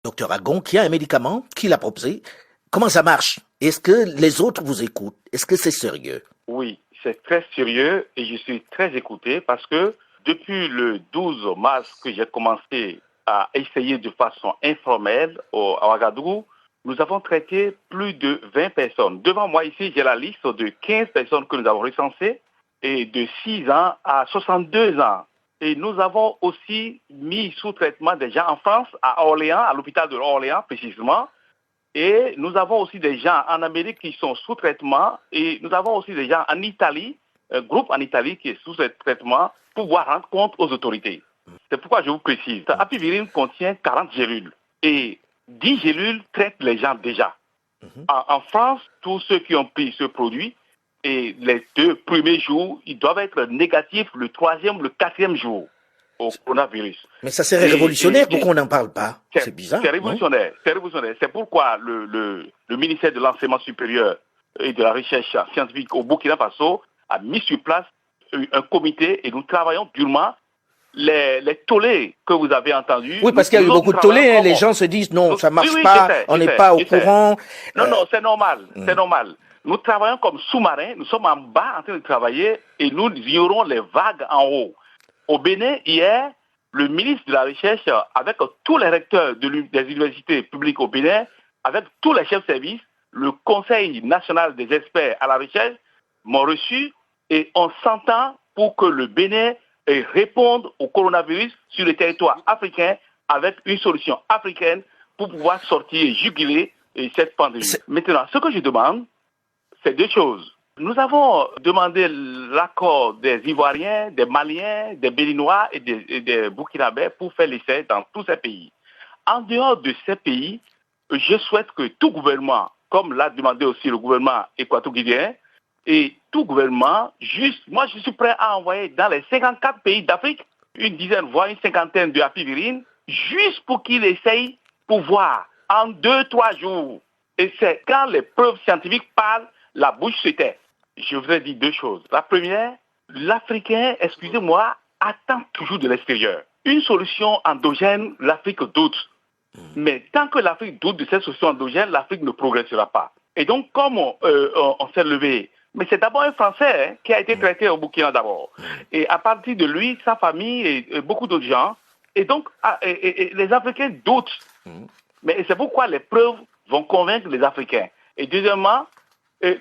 Docteur Agon, qui a un médicament, qui l'a proposé. Comment ça marche? Est-ce que les autres vous écoutent? Est-ce que c'est sérieux? Oui, c'est très sérieux et je suis très écouté parce que depuis le 12 mars que j'ai commencé à essayer de façon informelle à Ouagadougou, nous avons traité plus de 20 personnes. Devant moi ici, j'ai la liste de 15 personnes que nous avons recensées et de 6 ans à 62 ans. Et nous avons aussi mis sous traitement des gens en France, à Orléans, à l'hôpital de Orléans précisément. Et nous avons aussi des gens en Amérique qui sont sous traitement. Et nous avons aussi des gens en Italie, un groupe en Italie qui est sous traitement pour pouvoir rendre compte aux autorités. C'est pourquoi je vous précise. Apivirine contient 40 gélules. Et 10 gélules traitent les gens déjà. En France, tous ceux qui ont pris ce produit, et les 2 premiers jours, ils doivent être négatifs le 3e, le 4e jour au coronavirus. Mais ça serait révolutionnaire, pourquoi on n'en parle pas? C'est bizarre. C'est révolutionnaire, c'est révolutionnaire. C'est pourquoi le ministère de l'Enseignement supérieur et de la Recherche scientifique au Burkina Faso a mis sur place un comité et nous travaillons durement. Les tollés que vous avez entendus. Oui, parce qu'il y a eu beaucoup de tollés, les gens se disent non, ça marche pas, on n'est pas au courant. Non, c'est normal, c'est normal. Nous travaillons comme sous-marins, nous sommes en bas en train de travailler et nous ignorons les vagues en haut. Au Bénin, hier, le ministre de la Recherche, avec tous les recteurs des universités publiques au Bénin, avec tous les chefs de service, le Conseil national des experts à la recherche m'ont reçu et on s'entend pour que le Bénin réponde au coronavirus sur le territoire africain avec une solution africaine pour pouvoir sortir et juguler cette pandémie. Maintenant, ce que je demande, c'est 2 choses. Nous avons demandé l'accord des Ivoiriens, des Maliens, des Béninois et des Burkinabés pour faire l'essai dans tous ces pays. En dehors de ces pays, je souhaite que tout gouvernement, comme l'a demandé aussi le gouvernement équato-guinéen, et tout gouvernement, moi je suis prêt à envoyer dans les 54 pays d'Afrique une dizaine, voire une cinquantaine de apivirines, juste pour qu'ils essayent pour voir en 2-3 jours. Et c'est quand les preuves scientifiques parlent, la bouche se tait. Je voudrais dire 2 choses. La première, l'Africain, excusez-moi, attend toujours de l'extérieur. Une solution endogène, l'Afrique doute. Mais tant que l'Afrique doute de cette solution endogène, l'Afrique ne progressera pas. Et donc, comme on s'est levé, mais c'est d'abord un Français qui a été traité au Burkina d'abord. Et à partir de lui, sa famille et beaucoup d'autres gens. Et donc, les Africains doutent. Mais c'est pourquoi les preuves vont convaincre les Africains. Et deuxièmement,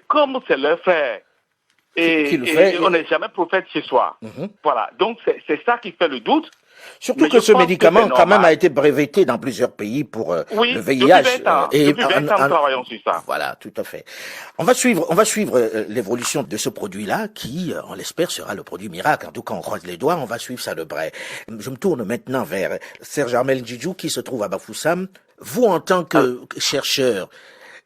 comme c'est leur frère, et on n'est jamais prophète chez soi. Voilà, donc c'est ça qui fait le doute. Surtout que ce médicament, quand même, a été breveté dans plusieurs pays pour le VIH. Depuis 20 ans, nous travaillons sur ça. Voilà, tout à fait. On va suivre l'évolution de ce produit-là, qui, on l'espère, sera le produit miracle. En tout cas, on croise les doigts, on va suivre ça de près. Je me tourne maintenant vers Serge Armel Djidjou, qui se trouve à Bafoussam. Vous, en tant que chercheur,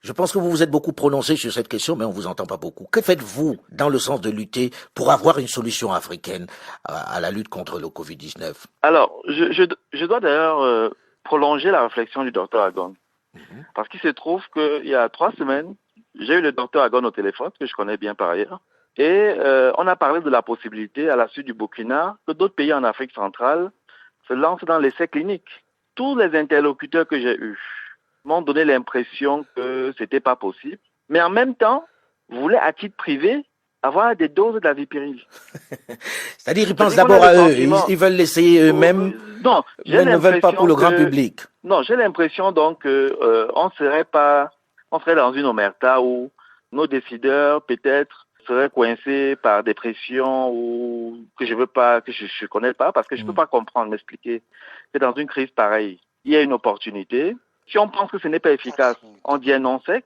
je pense que vous vous êtes beaucoup prononcé sur cette question, mais on vous entend pas beaucoup. Que faites-vous dans le sens de lutter pour avoir une solution africaine à la lutte contre le Covid-19? Alors, je dois d'ailleurs prolonger la réflexion du docteur Agon. Parce qu'il se trouve qu'il y a 3 semaines, j'ai eu le docteur Agon au téléphone, que je connais bien par ailleurs, et on a parlé de la possibilité, à la suite du Burkina, que d'autres pays en Afrique centrale se lancent dans l'essai clinique. Tous les interlocuteurs que j'ai eus m'ont donné l'impression que c'était pas possible, mais en même temps, voulaient à titre privé avoir des doses de la viperidine. C'est-à-dire, ils pensent d'abord à eux, ils veulent l'essayer eux-mêmes, mais ne veulent pas pour le grand public. Non, j'ai l'impression donc on serait dans une omerta où nos décideurs peut-être seraient coincés par des pressions ou que je connais pas, parce que je peux pas comprendre, m'expliquer que dans une crise pareille, il y a une opportunité. Si on pense que ce n'est pas efficace, on dit un non sec,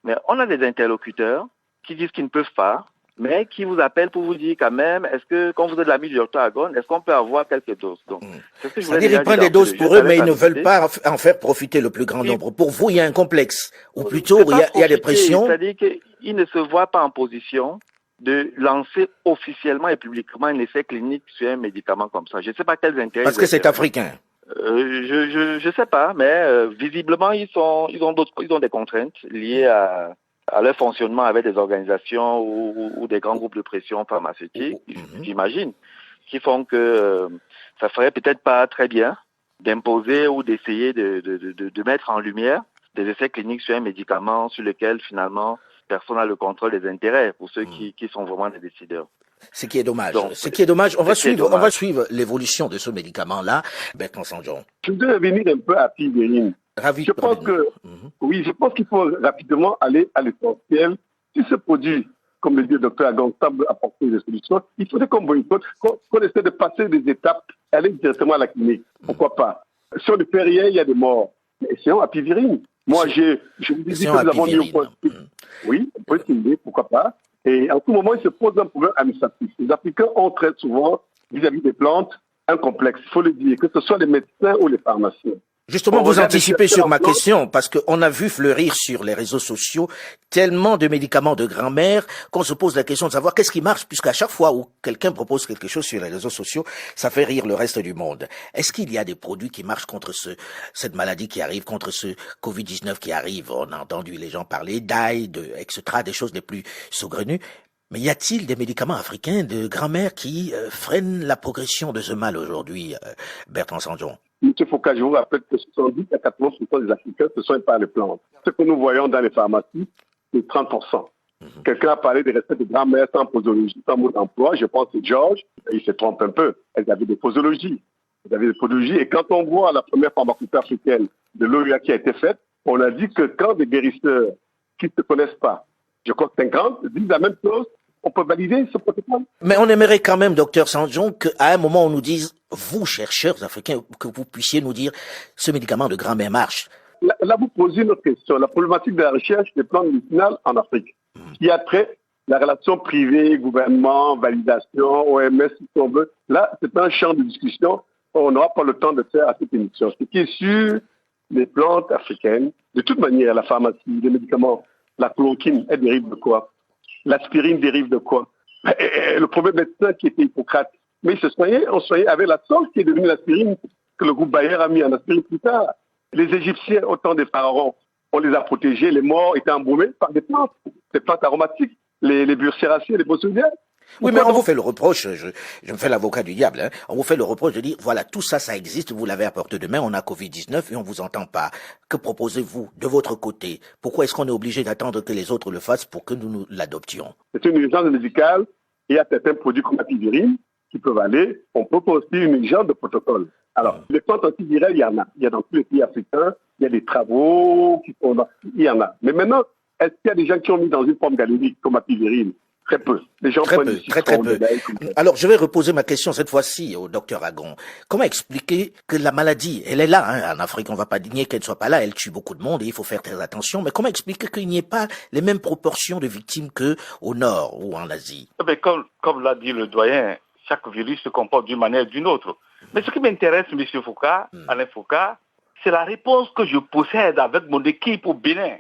mais on a des interlocuteurs qui disent qu'ils ne peuvent pas, mais qui vous appellent pour vous dire quand même, est-ce que, quand vous êtes l'ami du docteur Agon, est-ce qu'on peut avoir quelques doses? Donc, c'est-à-dire qu'ils prennent des doses pour eux, mais ils ne veulent pas en faire profiter le plus grand nombre. Pour vous, il y a un complexe, ou plutôt il y a des pressions. C'est-à-dire qu'ils ne se voient pas en position de lancer officiellement et publiquement un essai clinique sur un médicament comme ça. Je ne sais pas quels intérêts. Parce que c'est africain. Je sais pas, mais visiblement ils ont des contraintes liées à leur fonctionnement avec des organisations ou des grands groupes de pression pharmaceutique, j'imagine, qui font que ça ferait peut-être pas très bien d'imposer ou d'essayer de mettre en lumière des essais cliniques sur un médicament sur lequel finalement personne n'a le contrôle des intérêts pour ceux qui sont vraiment des décideurs. Ce qui est dommage. Donc, ce qui est dommage. On va dommage. suivre l'évolution de ce médicament-là. Bertrand Sanjon. Je voudrais revenir un peu à Pivirine. Je pense qu'il faut rapidement aller à l'essentiel. Si ce produit, comme le dit le docteur Agon, semble apporter des solutions, il faudrait qu'on boycotte, qu'on essaie de passer des étapes, aller directement à la clinique. Pourquoi pas? Si on ne fait rien, il y a des morts. Mais essayons à Pivirine. Moi, je vous dis que nous avons mis au point. Oui, on peut essayer, pourquoi pas. Et en tout moment, il se pose un problème administratif. Les Africains ont très souvent, vis-à-vis des plantes, un complexe. Il faut le dire, que ce soit les médecins ou les pharmaciens. Justement, vous anticipez sur ma question, parce qu'on a vu fleurir sur les réseaux sociaux tellement de médicaments de grand-mère qu'on se pose la question de savoir qu'est-ce qui marche, puisqu'à chaque fois où quelqu'un propose quelque chose sur les réseaux sociaux, ça fait rire le reste du monde. Est-ce qu'il y a des produits qui marchent contre cette maladie qui arrive, contre ce Covid-19 qui arrive? On a entendu les gens parler d'ail, etc., des choses les plus saugrenues. Mais y a-t-il des médicaments africains de grand-mère qui freinent la progression de ce mal aujourd'hui, Bertrand Sanjon? Monsieur Foucault, je vous rappelle que 70 à 80% des Africains, ce sont pas les plantes. Ce que nous voyons dans les pharmacies, c'est 30%. Quelqu'un a parlé des recettes de grand-mère sans posologie, sans mot d'emploi. Je pense que George, il se trompe un peu. Elles avaient des posologies. Et quand on voit la première pharmacopée africaine de l'OUA qui a été faite, on a dit que quand des guérisseurs qui ne se connaissent pas, je crois que 50, disent la même chose, on peut valider ce protocole. Mais on aimerait quand même, docteur Sanjon, qu'à un moment on nous dise, vous, chercheurs africains, que vous puissiez nous dire ce médicament de grand-mère marche. Là, vous posez une autre question. La problématique de la recherche des plantes médicinales en Afrique, qui a trait la relation privée, gouvernement, validation, OMS, si on veut. Là, c'est un champ de discussion. On n'aura pas le temps de faire à cette émission. Ce qui est sûr, les plantes africaines, de toute manière, la pharmacie, les médicaments, la chloroquine, elle dérive de quoi? L'aspirine dérive de quoi? Le premier médecin qui était Hippocrate, mais il se soignait, on soignait avec la sauce qui est devenue l'aspirine, que le groupe Bayer a mis en aspirine plus tard. Les Égyptiens, au temps des pharaons, on les a protégés, les morts étaient embaumés par des plantes aromatiques, les burséraciers, les bossulières. Oui, mais on vous fait le reproche, je me fais l'avocat du diable, hein, on vous fait le reproche de dire, voilà, tout ça, ça existe, vous l'avez à portée de main, on a Covid-19 et on vous entend pas. Que proposez-vous de votre côté? Pourquoi est-ce qu'on est obligé d'attendre que les autres le fassent pour que nous l'adoptions? C'est une urgence médicale, et il y a certains produits comme la pivirine qui peuvent aller, on propose aussi une urgence de protocole. Alors, les plantes antivirales, il y en a. Il y a dans tous les pays africains, il y a des travaux qui sont là, il y en a. Mais maintenant, est-ce qu'il y a des gens qui ont mis dans une forme galénique comme la pivirine? Très peu. Les gens très peu. Alors, je vais reposer ma question cette fois-ci au docteur Agon. Comment expliquer que la maladie, elle est là, hein, en Afrique, on va pas nier qu'elle ne soit pas là, elle tue beaucoup de monde et il faut faire très attention, mais comment expliquer qu'il n'y ait pas les mêmes proportions de victimes qu'au Nord ou en Asie? Mais comme l'a dit le doyen, chaque virus se comporte d'une manière ou d'une autre. Mais ce qui m'intéresse, M. Foucault, Alain Foucault, c'est la réponse que je possède avec mon équipe au Bénin.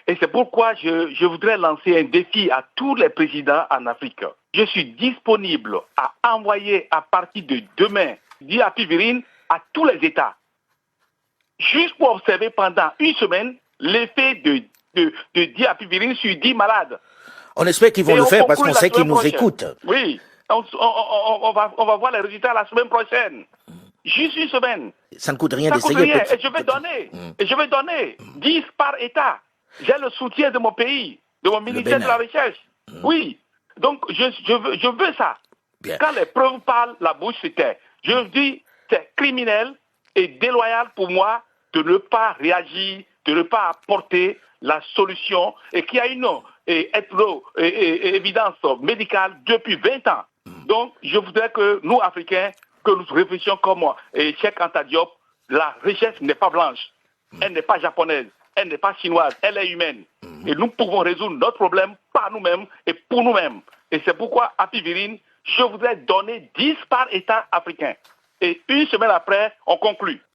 Et c'est pourquoi je voudrais lancer un défi à tous les présidents en Afrique. Je suis disponible à envoyer à partir de demain diapivirine à tous les États. Juste pour observer pendant une semaine l'effet de diapivirine sur 10 malades. On espère qu'ils vont le faire parce qu'on sait qu'ils nous écoutent. Oui, on va voir les résultats la semaine prochaine. Juste une semaine. Ça ne coûte rien d'essayer. Et je vais donner 10 par État. J'ai le soutien de mon pays, de mon ministère de la Recherche. Oui. Donc, je veux ça. Bien. Quand les preuves parlent, la bouche se tait. Je dis, c'est criminel et déloyal pour moi de ne pas réagir, de ne pas apporter la solution et qu'il y a une évidence médicale depuis 20 ans. Donc, je voudrais que nous, Africains, que nous réfléchissions comme moi. Et Cheikh Anta Diop, la recherche n'est pas blanche. Elle n'est pas japonaise. Elle n'est pas chinoise, elle est humaine. Et nous pouvons résoudre notre problème par nous-mêmes et pour nous-mêmes. Et c'est pourquoi, à Pivirine, je voudrais donner 10 par État africain. Et une semaine après, on conclut.